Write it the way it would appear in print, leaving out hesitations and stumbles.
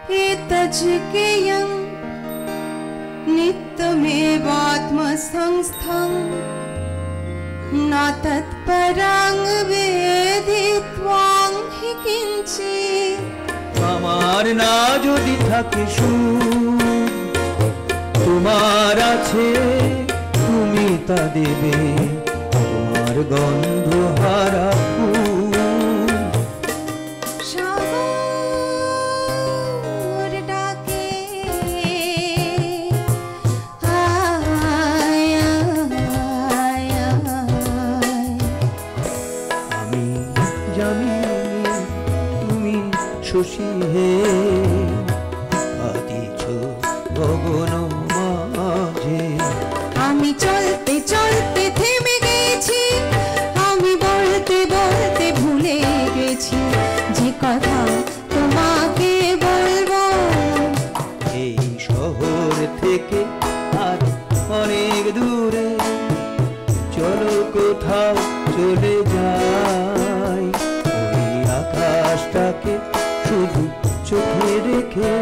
एतज्ज्ञेयं नित्यमेवात्मसंस्थं न तत्परां वेदित्वां हि किञ्चित्। আমার না যদি থাকে সুখ তোমার আছে তুমি তা দেবে তোমার গন্ধ হারা ফুল। সাগর ডাকে আয় আয় আয়। আমি জানি তুমি শশী হে আদিছ গগন মাঝে। আমি চলতে চলতে থেমে গেছি, আমি বলতে বলতে ভুলে গেছি যে কথা তোমাকে বলবো। এই শহর থেকে আর অনেক দূরে চলো কোথাও চলে যাই, ওই আকাশটাকে শুধু চোখে রেখে।